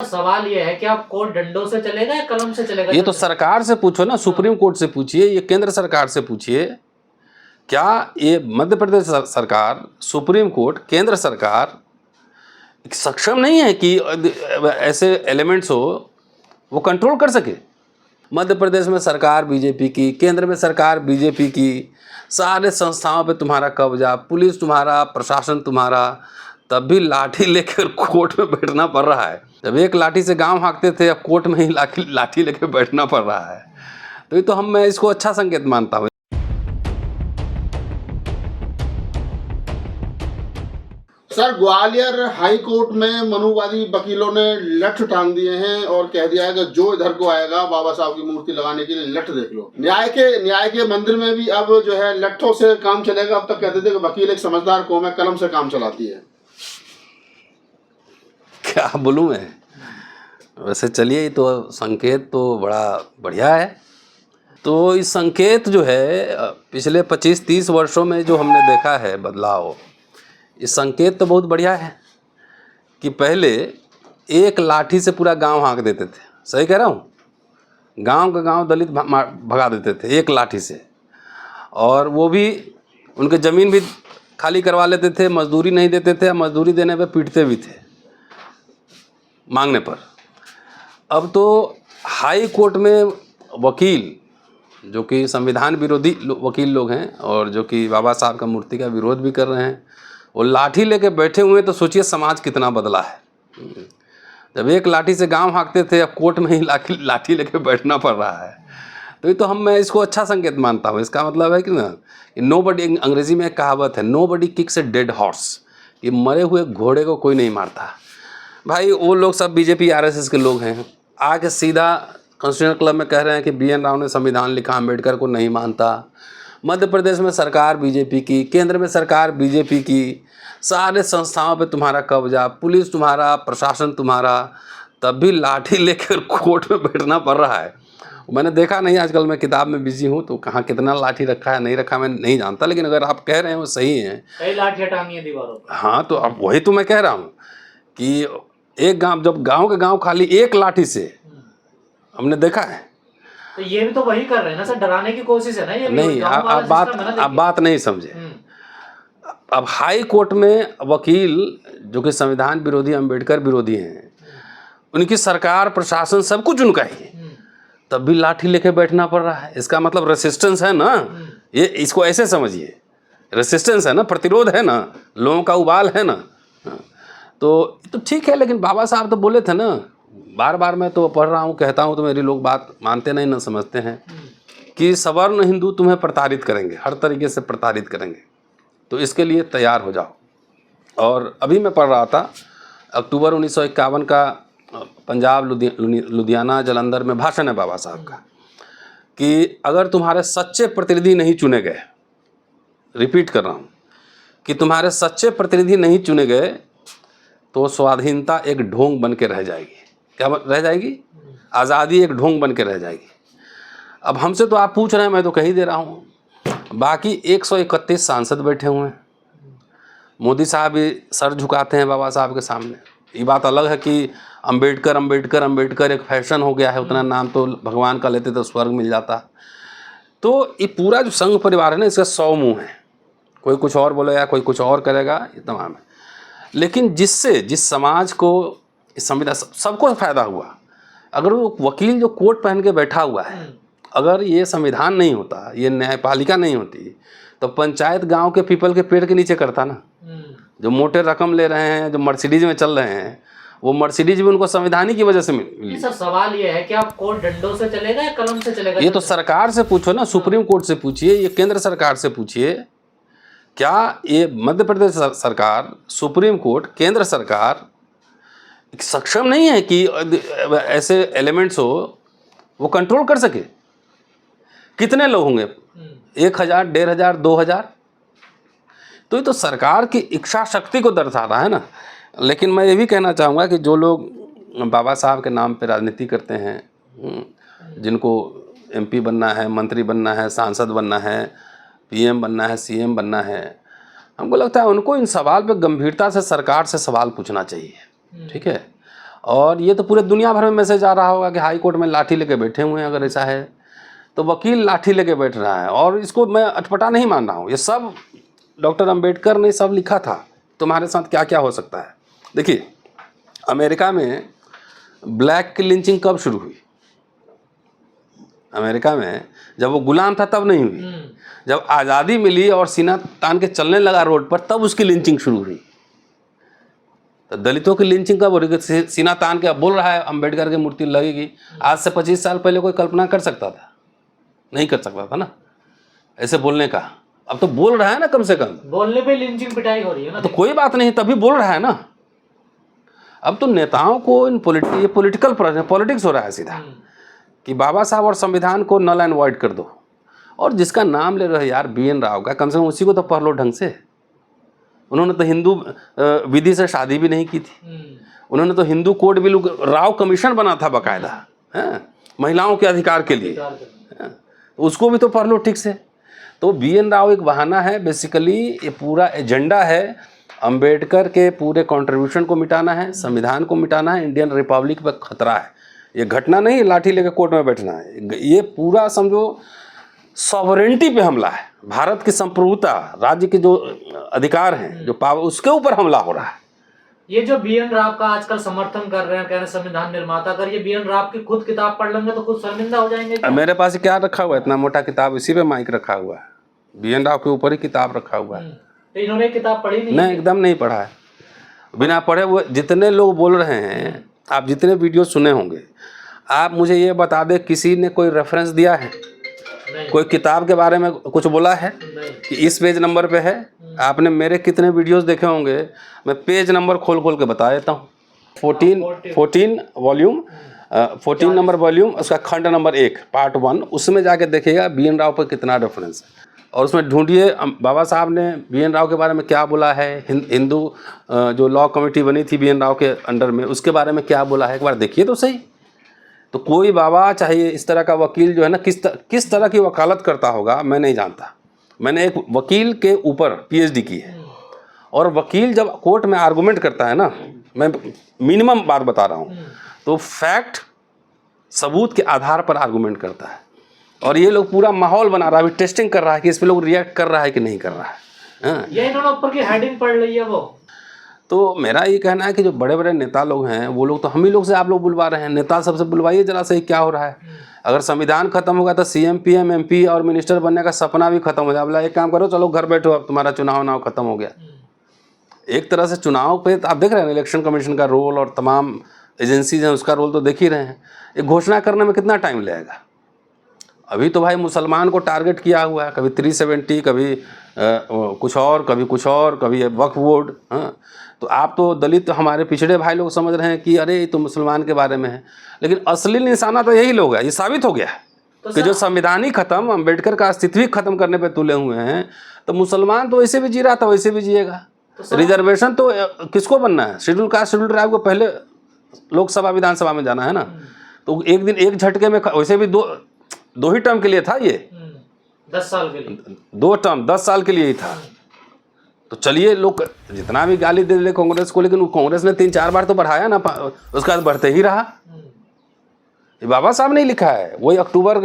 सवाल ये है कि आप कोर्ट डंडों से चलेगा या कलम से चलेगा? ये तो सरकार से पूछो ना, सुप्रीम कोर्ट से पूछिए, ये केंद्र सरकार से पूछिए। क्या ये मध्य प्रदेश सरकार, सुप्रीम कोर्ट, केंद्र सरकार सक्षम नहीं है कि ऐसे एलिमेंट्स हो वो कंट्रोल कर सके? मध्य प्रदेश में सरकार बीजेपी की, केंद्र में सरकार बीजेपी की, सारे संस्थाओं पे तुम्हारा कब्जा, पुलिस तुम्हारा, प्रशासन तुम्हारा, तब भी लाठी लेकर कोर्ट में बैठना पड़ रहा है। जब एक लाठी से गांव हाँकते थे, अब कोर्ट में ही लाठी लेकर बैठना पड़ रहा है। तो ये तो मैं इसको अच्छा संकेत मानता हूँ। सर, ग्वालियर हाई कोर्ट में मनुवादी वकीलों ने लठ टांग दिए हैं और कह दिया है कि जो इधर को आएगा बाबा साहब की मूर्ति लगाने के लिए लठ देख लो। न्याय के मंदिर में भी अब जो है लठों से काम चलेगा। अब तक कहते थे कि वकील एक समझदार कौम है, कलम से काम चलाती है। क्या बोलूँ मैं? वैसे चलिए, तो संकेत तो बड़ा बढ़िया है। तो इस संकेत जो है पिछले 25-30 वर्षों में जो हमने देखा है बदलाव, इस संकेत तो बहुत बढ़िया है कि पहले एक लाठी से पूरा गांव हाँक देते थे। सही कह रहा हूँ? गांव का गांव दलित भगा देते थे एक लाठी से, और वो भी उनके ज़मीन भी खाली करवा लेते थे, मजदूरी नहीं देते थे, मजदूरी देने पे पीटते भी थे मांगने पर। अब तो हाई कोर्ट में वकील जो कि संविधान विरोधी वकील लोग हैं और जो कि बाबा साहब का मूर्ति का विरोध भी कर रहे हैं, वो लाठी लेके बैठे हुए। तो सोचिए समाज कितना बदला है। जब एक लाठी से गांव हाँकते थे, अब कोर्ट में ही लाठी लेके बैठना पड़ रहा है। तो ये तो मैं इसको अच्छा संकेत मानता हूँ। इसका मतलब है कि ना, नोबडी, अंग्रेजी में एक कहावत है, nobody kicks a dead horse, कि मरे हुए घोड़े को कोई नहीं मारता। भाई वो लोग सब बीजेपी आरएसएस के लोग हैं, आके सीधा कॉन्स्टिट्यूशन क्लब में कह रहे हैं कि BN राव ने संविधान लिखा, अम्बेडकर को नहीं मानता। मध्य प्रदेश में सरकार बीजेपी की, केंद्र में सरकार बीजेपी की, सारे संस्थाओं पे तुम्हारा कब्जा, पुलिस तुम्हारा, प्रशासन तुम्हारा, तब भी लाठी लेकर कोर्ट में बैठना पड़ रहा है। मैंने देखा नहीं, आजकल मैं किताब में बिजी हूँ, तो कहाँ कितना लाठी रखा है नहीं रखा मैं नहीं जानता, लेकिन अगर आप कह रहे हैं वो सही है, कई लाठियां टांगी हैं दीवारों पर। हाँ, तो अब वही तो मैं कह रहा हूँ कि एक गांव, जब गांव के गांव खाली एक लाठी से हमने देखा है। तो ये भी तो वही कर रहे हैं ना सर, डराने की कोशिश है ना ये भी। नहीं, आप बात नहीं समझे। अब हाई कोर्ट में वकील जो कि संविधान विरोधी, अम्बेडकर विरोधी हैं, उनकी सरकार, प्रशासन, सब कुछ उनका ही है, तब भी लाठी लेके बैठना पड़ रहा है। इसका मतलब रेसिस्टेंस है ना, ये इसको ऐसे समझिए, रेसिस्टेंस है ना, प्रतिरोध है ना, लोगों का उबाल है ना। तो ठीक है, लेकिन बाबा साहब तो बोले थे ना, बार बार मैं तो पढ़ रहा हूँ, कहता हूँ, तो मेरी लोग बात मानते नहीं, ना समझते हैं, कि सवर्ण हिंदू तुम्हें प्रताड़ित करेंगे, हर तरीके से प्रताड़ित करेंगे, तो इसके लिए तैयार हो जाओ। और अभी मैं पढ़ रहा था, अक्टूबर 1951 का पंजाब लुधियाना जालंधर में भाषण है बाबा साहब का, कि अगर तुम्हारे सच्चे प्रतिनिधि नहीं चुने गए, रिपीट कर रहा हूँ, कि तुम्हारे सच्चे प्रतिनिधि नहीं चुने गए तो स्वाधीनता एक ढोंग बन के रह जाएगी। क्या रह जाएगी? आज़ादी एक ढोंग बन के रह जाएगी। अब हमसे तो आप पूछ रहे हैं, मैं तो कह ही दे रहा हूँ, बाकी 131 सांसद बैठे हुए हैं। मोदी साहब भी सर झुकाते हैं बाबा साहब के सामने। ये बात अलग है कि अम्बेडकर अम्बेडकर अम्बेडकर एक फैशन हो गया है, उतना नाम तो भगवान का लेते तो स्वर्ग मिल जाता। तो ये पूरा जो संघ परिवार है ना, इसका 100 मुँह है, कोई कुछ और बोलेगा, कोई कुछ और करेगा, ये तमाम है। लेकिन जिस समाज को इस संविधान, सबको फायदा हुआ। अगर वो वकील जो कोट पहन के बैठा हुआ है, अगर ये संविधान नहीं होता, ये न्यायपालिका नहीं होती, तो पंचायत गांव के पीपल के पेड़ के नीचे करता ना। जो मोटे रकम ले रहे हैं, जो मर्सिडीज में चल रहे हैं, वो मर्सिडीज भी उनको संविधान की वजह से मिली। सर, सवाल ये है कि आप कोर्ट डंडों से चलेगा या कलम से चलेगा? ये तो सरकार से पूछो ना, सुप्रीम कोर्ट से पूछिए, ये केंद्र सरकार से पूछिए। क्या ये मध्य प्रदेश सरकार, सुप्रीम कोर्ट, केंद्र सरकार सक्षम नहीं है कि ऐसे एलिमेंट्स हो वो कंट्रोल कर सके? कितने लोग होंगे? 1000, 1500, 2000? तो ये तो सरकार की इच्छा शक्ति को दर्शा रहा है ना। लेकिन मैं ये भी कहना चाहूँगा कि जो लोग बाबा साहब के नाम पे राजनीति करते हैं, जिनको MP बनना है, मंत्री बनना है, सांसद बनना है, PM बनना है, CM बनना है, हमको लगता है उनको इन सवाल पे गंभीरता से सरकार से सवाल पूछना चाहिए। ठीक है, और ये तो पूरे दुनिया भर में मैसेज आ रहा होगा कि हाई कोर्ट में लाठी लेके बैठे हुए हैं। अगर ऐसा है तो वकील लाठी लेके बैठ रहा है, और इसको मैं अटपटा नहीं मान रहा हूँ। ये सब डॉक्टर अंबेडकर ने सब लिखा था। तुम्हारे साथ क्या क्या हो सकता है। देखिए, अमेरिका में ब्लैक की लिंचिंग कब शुरू हुई? अमेरिका में जब वो गुलाम था तब नहीं हुई, जब आज़ादी मिली और सीना तान के चलने लगा रोड पर, तब उसकी लिंचिंग शुरू हुई। तो दलितों की लिंचिंग कब हो रही है? सीना तान के अब बोल रहा है अम्बेडकर की मूर्ति लगेगी। आज से 25 साल पहले कोई कल्पना कर सकता था? नहीं कर सकता था ना ऐसे बोलने का। अब तो बोल रहा है ना, कम से कम बोलने पे लिंचिंग पिटाई हो रही है ना। तो कोई बात नहीं, तभी बोल रहा है ना। अब तो नेताओं को इन पॉलिटिकल पॉलिटिक्स हो रहा है सीधा, कि बाबा साहब और संविधान को नल एंड वॉइड कर दो। और जिसका नाम ले रहे हो यार, BN राव का, कम से कम उसी को तो पढ़ लो ढंग से। उन्होंने तो हिंदू विधि से शादी भी नहीं की थी। उन्होंने तो Hindu code bill, Rao commission बना था बाकायदा, है महिलाओं के अधिकार के लिए, उसको भी तो पढ़ लो ठीक से। तो BN राव एक बहाना है बेसिकली। ये पूरा एजेंडा है अंबेडकर के पूरे कंट्रीब्यूशन को मिटाना है, संविधान को मिटाना है, इंडियन रिपब्लिक पर खतरा है। ये घटना नहीं लाठी लेकर कोर्ट में बैठना है, ये पूरा समझो सॉवरेंटी पे हमला है। भारत की संप्रभुता, राज्य के जो अधिकार हैं, जो पावर, उसके ऊपर हमला हो रहा है। ये जो BN राव का आजकल समर्थन कर रहे हैं, कह रहे हैं संविधान निर्माता कर, ये BN राव की खुद किताब पढ़ लेंगे तो खुद शर्मिंदा हो जाएंगे क्या? मेरे पास क्या रखा हुआ है? इतना मोटा किताब, इसी पे माइक रखा हुआ है। BN राव के ऊपर ही किताब रखा हुआ है। तो इन्होंने किताब पढ़ी नहीं? नहीं, एकदम नहीं पढ़ा है। बिना पढ़े वो जितने लोग बोल रहे हैं, आप जितने वीडियो सुने होंगे, आप मुझे ये बता दें किसी ने कोई रेफरेंस दिया है? कोई किताब के बारे में कुछ बोला है कि इस पेज नंबर पे है? आपने मेरे कितने वीडियोस देखे होंगे, मैं पेज नंबर खोल खोल के बता देता हूँ। 14 वॉल्यूम, 14 नंबर वॉल्यूम, उसका खंड नंबर 1 पार्ट 1, उसमें जाके देखिएगा BN राव पर कितना रेफरेंस है। और उसमें ढूंढिए बाबा साहब ने BN राव के बारे में क्या बोला है, हिंदू जो लॉ कमेटी बनी थी BN राव के अंडर में, उसके बारे में क्या बोला है, एक बार देखिए तो सही। तो कोई बाबा, चाहे इस तरह का वकील जो है ना, किस तरह की वकालत करता होगा मैं नहीं जानता। मैंने एक वकील के ऊपर PhD की है, और वकील जब कोर्ट में आर्गूमेंट करता है ना, मैं मिनिमम बात बता रहा हूँ, तो फैक्ट सबूत के आधार पर आर्गूमेंट करता है। और ये लोग पूरा माहौल बना रहा है, अभी टेस्टिंग कर रहा है कि इस पे लोग रिएक्ट कर रहा है कि नहीं कर रहा है। ये इन्होंने ऊपर की हेडिंग पढ़ ली है वो। तो मेरा ये कहना है कि जो बड़े बड़े नेता लोग हैं, वो लोग तो हम ही लोग से आप लोग बुलवा रहे हैं। नेता सबसे बुलवाइए जरा से, क्या हो रहा है। अगर संविधान खत्म होगा तो CM PM MP और मिनिस्टर बनने का सपना भी खत्म हो जाए। बोला एक काम करो, चलो घर बैठो, अब तुम्हारा चुनाव खत्म हो गया। एक तरह से चुनाव पे आप देख रहे हैं इलेक्शन कमीशन का रोल, और तमाम एजेंसीज हैं उसका रोल तो देख ही रहे हैं। ये घोषणा करने में कितना टाइम लगेगा? अभी तो भाई मुसलमान को टारगेट किया हुआ है, कभी 370, कभी कुछ और, कभी कुछ और, कभी वक्फ बोर्ड। हाँ, तो आप तो दलित हमारे पिछड़े भाई लोग समझ रहे हैं कि अरे ये तो मुसलमान के बारे में है, लेकिन असली निशाना तो यही लोग है। ये साबित हो गया तो कि जो संविधान ही खत्म, अम्बेडकर का अस्तित्व ही खत्म करने पे तुले हुए हैं, तो मुसलमान तो वैसे भी जी रहा था वैसे भी जिएगा। रिजर्वेशन तो किसको बनना है? शेड्यूल कास्ट शेड्यूल ट्राइब को पहले लोकसभा विधानसभा में जाना है ना। तो एक दिन एक झटके में, वैसे भी दो ही टर्म के लिए था ये, 10 साल के लिए, 2 टर्म 10 साल के लिए ही था। तो चलिए, लोग जितना भी गाली दे ले कांग्रेस को, लेकिन कांग्रेस ने 3-4 बार तो बढ़ाया ना, उसका बढ़ते ही रहा। ये बाबा साहब ने लिखा है, वही अक्टूबर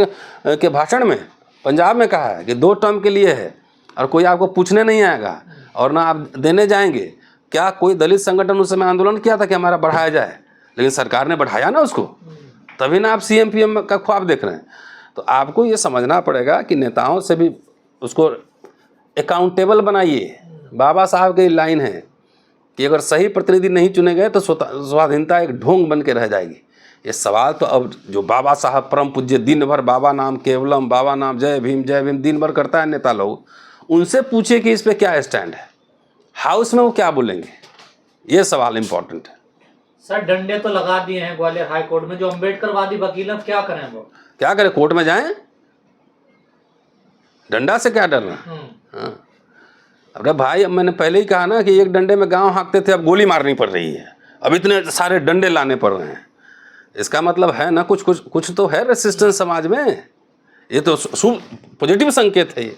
के भाषण में पंजाब में कहा है कि 2 टर्म के लिए है, और कोई आपको पूछने नहीं आएगा और ना आप देने जाएंगे। क्या कोई दलित संगठन उस समय आंदोलन किया था कि हमारा बढ़ाया जाए? लेकिन सरकार ने बढ़ाया ना उसको, तभी ना आप CM PM का ख्वाब देख रहे हैं। तो आपको ये समझना पड़ेगा कि नेताओं से भी उसको अकाउंटेबल बनाइए। बाबा साहब की लाइन है कि अगर सही प्रतिनिधि नहीं चुने गए तो स्वाधीनता एक ढोंग बन के रह जाएगी। ये सवाल तो अब जो बाबा साहब परम पूज्य दिन भर बाबा नाम केवलम, बाबा नाम जय भीम दिन भर करता है नेता लोग, उनसे पूछिए कि इस पे क्या स्टैंड है, हाउस में वो क्या बोलेंगे। ये सवाल इम्पोर्टेंट है। सर डंडे तो लगा दिए हैं ग्वालियर हाई कोर्ट में, जो अम्बेडकरवादी वकील हैं क्या करें वो? क्या करें? कोर्ट में जाएं? डंडा से क्या डरना? हाँ, अरे भाई, अब मैंने पहले ही कहा ना कि एक डंडे में गांव हाँकते थे, अब गोली मारनी पड़ रही है, अब इतने सारे डंडे लाने पड़ रहे हैं। इसका मतलब है ना कुछ तो है रेसिस्टेंस समाज में। ये तो पॉजिटिव संकेत है ये।